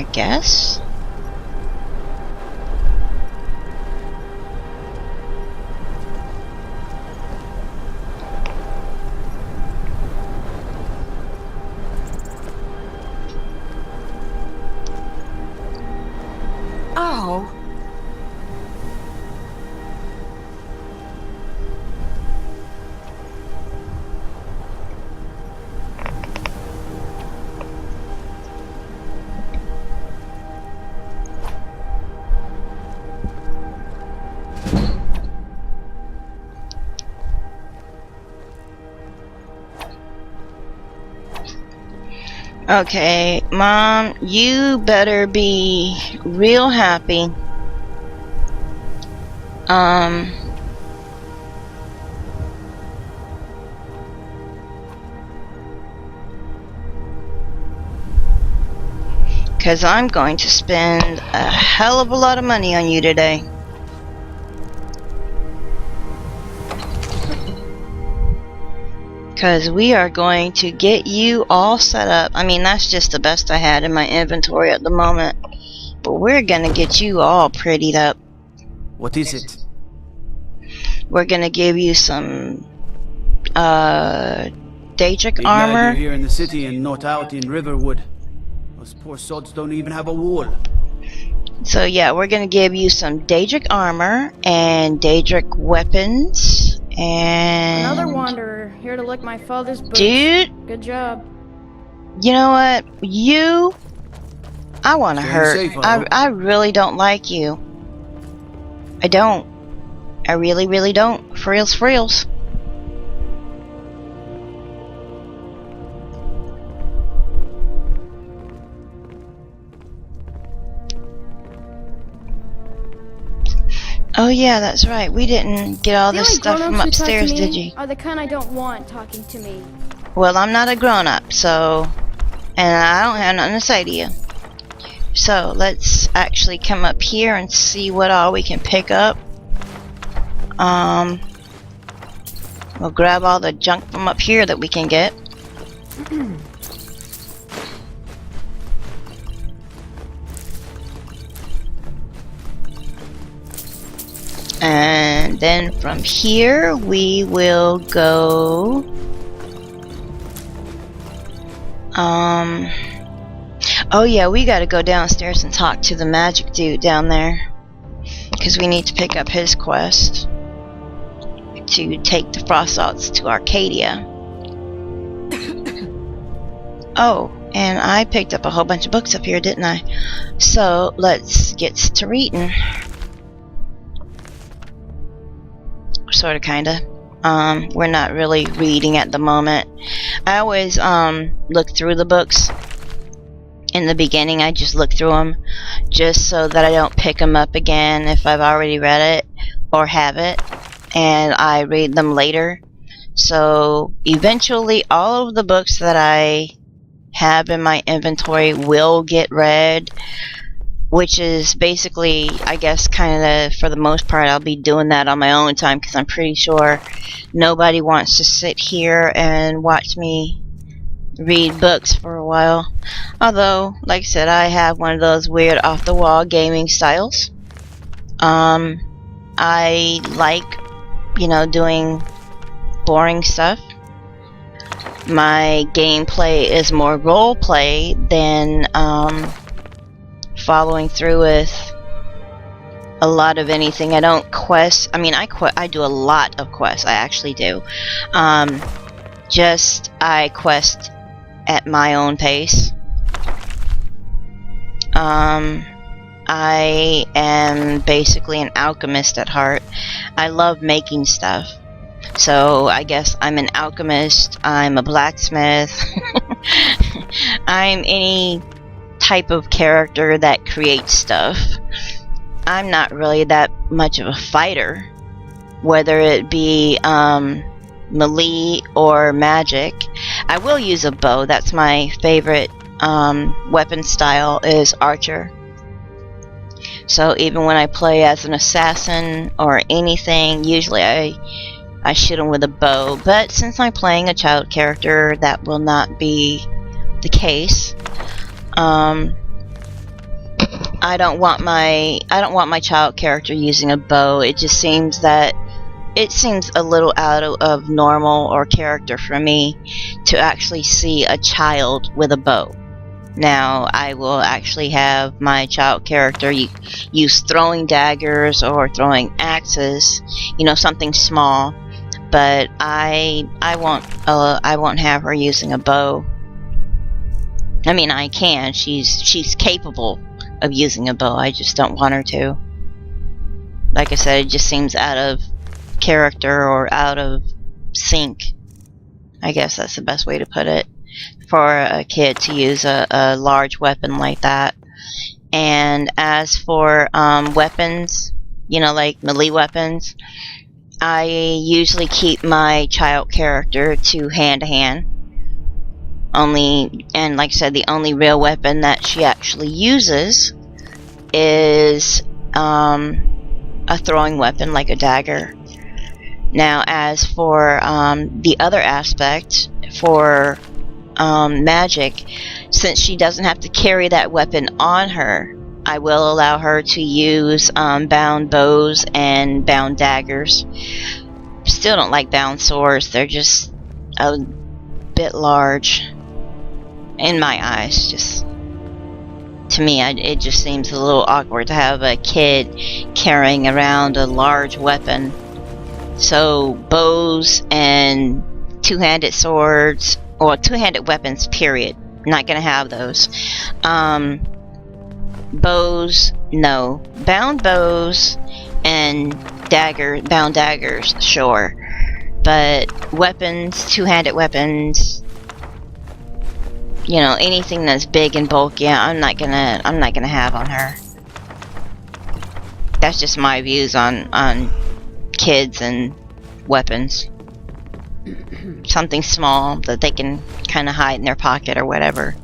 I guess. Oh. Okay, Mom, you better be real happy. Because I'm going to spend a hell of a lot of money on you today. Because we are going to get you all set up. I mean, that's just the best I had in my inventory at the moment. But we're going to get you all prettied up. What is it? We're going to give you some Daedric Big armor. lad, you're here in the city and not out in Riverwood. Those poor sods don't even have a wall. So yeah, we're going to give you some Daedric armor and Daedric weapons. And Another wanderer, here to lick my father's boots. dude, Good job. you know what? I want to Staying hurt. safe, I hope. I really don't like you. I don't. I really, really don't. For reals, for reals. Oh yeah, that's right. We didn't get all The this only stuff from grown-ups who talk to upstairs, me did you? Are the kind I don't want talking to me. Well, I'm not a grown-up, so... And I don't have nothing to say to you. So, let's actually come up here and see what all we can pick up. We'll grab all the junk from up here that we can get. And then from here, we will go... Oh yeah, we gotta go downstairs and talk to the magic dude down there. Because we need to pick up his quest. To take the Frostalts to Arcadia. Oh, and I picked up a whole bunch of books up here, didn't I? So, let's get to reading. Sorta, kinda. We're not really reading at the moment. I always look through the books in the beginning. I just look through them just so that I don't pick them up again if I've already read it or have it, and I read them later. So eventually all of the books that I have in my inventory will get read, which is basically, I guess, kind of for the most part, I'll be doing that on my own time because I'm pretty sure nobody wants to sit here and watch me read books for a while. Although, like I said, I have one of those weird off-the-wall gaming styles. I like, you know, doing boring stuff. My gameplay is more roleplay than following through with a lot of anything. I don't quest. I mean, I do a lot of quests. I actually do. I quest at my own pace. I am basically an alchemist at heart. I love making stuff. So I guess I'm an alchemist, I'm a blacksmith, I'm any type of character that creates stuff. I'm not really that much of a fighter, whether it be melee or magic. I will use a bow. That's my favorite weapon style, is archer. So even when I play as an assassin or anything, usually I shoot them with a bow. But since I'm playing a child character, that will not be the case. I don't want my child character using a bow. It just seems that it seems a little out of normal or character for me to actually see a child with a bow. Now, I will actually have my child character use throwing daggers or throwing axes, you know, something small. But I won't have her using a bow. I mean, I can. She's capable of using a bow. I just don't want her to. Like I said, it just seems out of character or out of sync. I guess that's the best way to put it, for a kid to use a large weapon like that. And as for weapons, you know, like melee weapons, I usually keep my child character to hand. And like I said, the only real weapon that she actually uses is a throwing weapon like a dagger. Now, as for the other aspect, for magic, since she doesn't have to carry that weapon on her, I will allow her to use bound bows and bound daggers. Still don't like bound swords. They're just a bit large in my eyes. Just to me, it just seems a little awkward to have a kid carrying around a large weapon. So bows and two-handed swords, or two-handed weapons, period. Not gonna have those. Bows, no. Bound bows and bound daggers, sure. But weapons, two-handed weapons, you know, anything that's big and bulky, I'm not gonna have on her. That's just my views on kids and weapons. Something small that they can kind of hide in their pocket or whatever.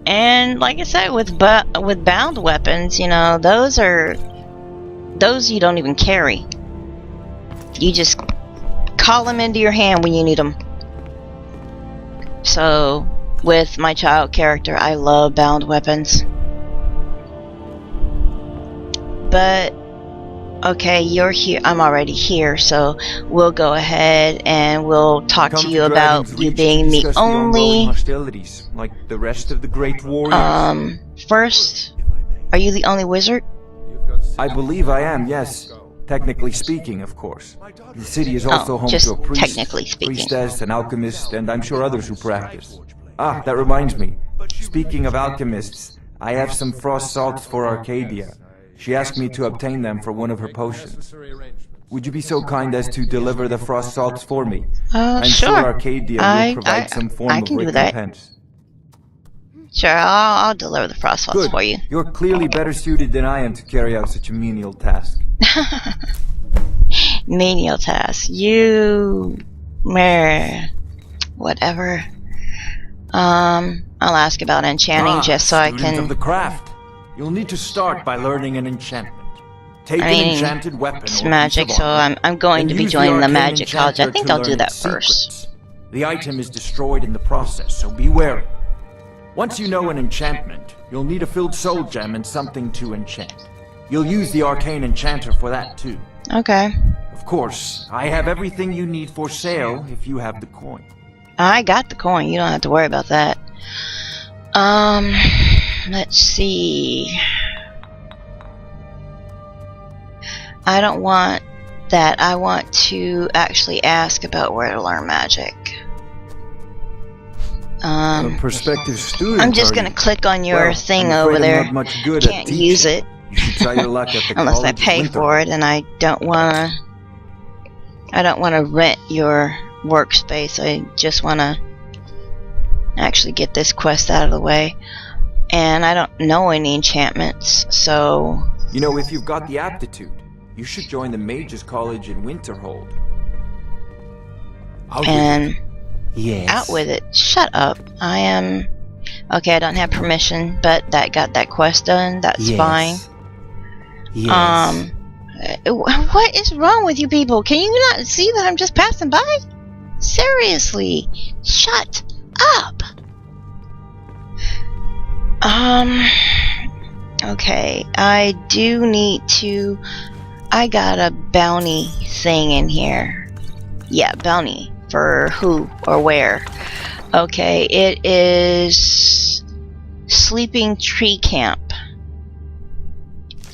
And like I said, with bound weapons, you know, those you don't even carry. You just call them into your hand when you need them. So with my child character, I love bound weapons. But okay, you're here. I'm already here, so we'll go ahead and we'll talk to you about you being the only hostilities, like the rest of the great warriors. First, are you the only wizard? I believe I am, yes. Technically speaking, of course. The city is also home just to a priest, technically speaking. priestess, an alchemist, and I'm sure others who practice. Ah, that reminds me. Speaking of alchemists, I have some frost salts for Arcadia. She asked me to obtain them for one of her potions. Would you be so kind as to deliver the frost salts for me? I'm sure Arcadia will provide some form of recompense. Sure, I'll deliver the frost salts for you. You're clearly better suited than I am to carry out such a menial task. Menial task. You... whatever. I'll ask about enchanting just so I can... of the craft. You'll need to start by learning an enchantment. Take an enchanted weapon. It's magic, so I'm going to be joining the magic college. I think I'll do that first. The item is destroyed in the process, so be wary. Once you know an enchantment, you'll need a filled soul gem and something to enchant. You'll use the arcane enchanter for that too. Okay. Of course, I have everything you need for sale if you have the coin. I got the coin. You don't have to worry about that. Let's see. I don't want that. I want to actually ask about where to learn magic. A prospective student. I'm just gonna click on your thing over there. Can't use it You should try your luck at the unless I College of pay Winter. for it, and I don't wanna rent your workspace. I just wanna actually get this quest out of the way. And I don't know any enchantments, so... You know, if you've got the aptitude, you should join the Mages College in Winterhold. And... Yes. Out with it. Shut up. I am... Okay, I don't have permission, but that got that quest done. That's fine. Yes. What is wrong with you people? Can you not see that I'm just passing by? Seriously. Shut up. Okay, I do need to... I got a bounty thing in here. Yeah, bounty. For who or where? Okay, it is... Sleeping Tree Camp.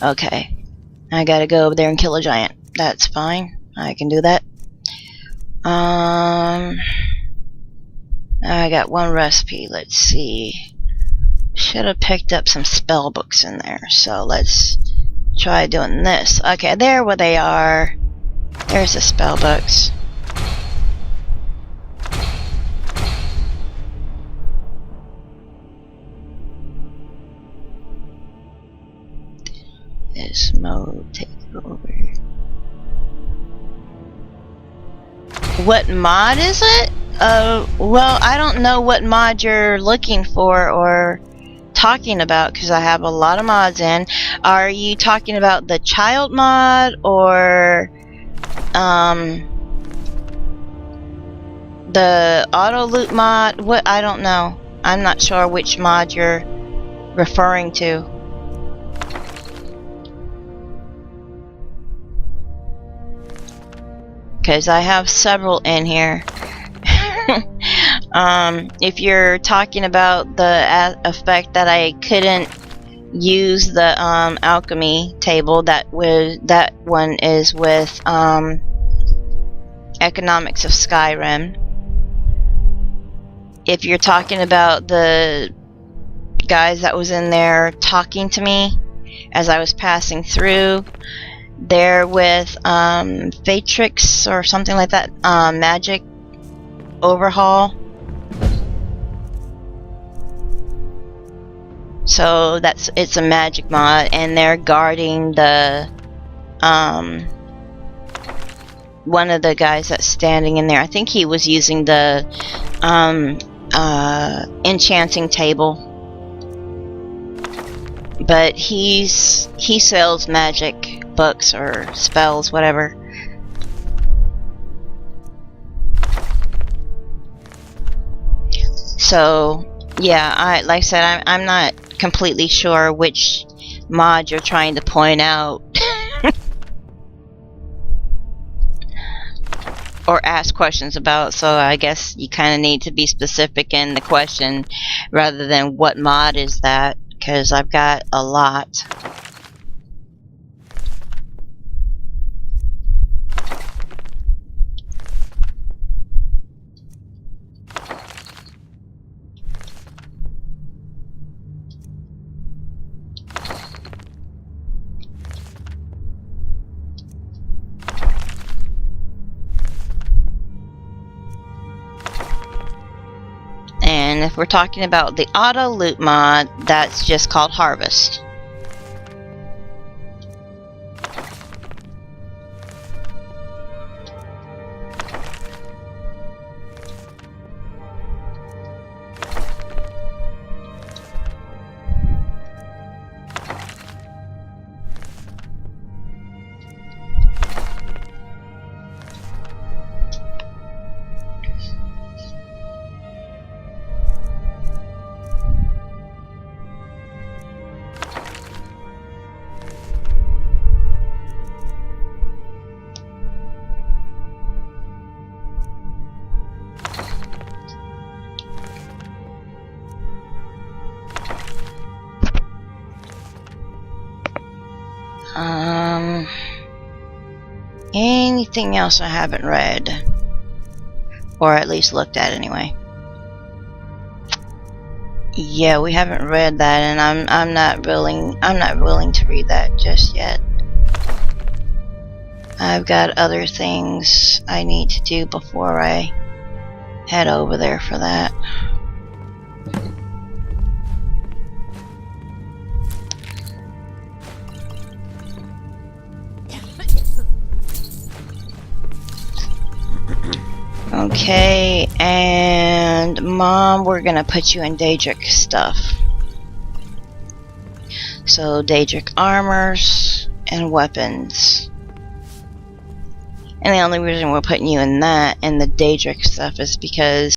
Okay. I gotta go over there and kill a giant. That's fine. I can do that. I got one recipe. Let's see. Should have picked up some spell books in there. So let's try doing this. Okay, there where they are. There's the spell books. This mode take over. What mod is it? Well, I don't know what mod you're looking for or talking about because I have a lot of mods in. Are you talking about the child mod or the auto loot mod? What? I don't know. I'm not sure which mod you're referring to. Because I have several in here. If you're talking about the effect that I couldn't use the alchemy table, that one is with economics of Skyrim. If you're talking about the guys that was in there talking to me as I was passing through, they're with Fatrix or something like that, magic overhaul. So it's a magic mod, and they're guarding the one of the guys that's standing in there. I think he was using the enchanting table, but he sells magic books or spells, whatever. So yeah, like I said, I'm not completely sure which mod you're trying to point out or ask questions about, so I guess you kind of need to be specific in the question rather than what mod is that, because I've got a lot. And if we're talking about the auto loot mod, that's just called Harvest. Anything else I haven't read, or at least looked at anyway? Yeah, we haven't read that, and I'm not willing to read that just yet. I've got other things I need to do before I head over there for that. Okay, and Mom, we're gonna put you in Daedric stuff. So Daedric armors and weapons. And the only reason we're putting you in that and the Daedric stuff is because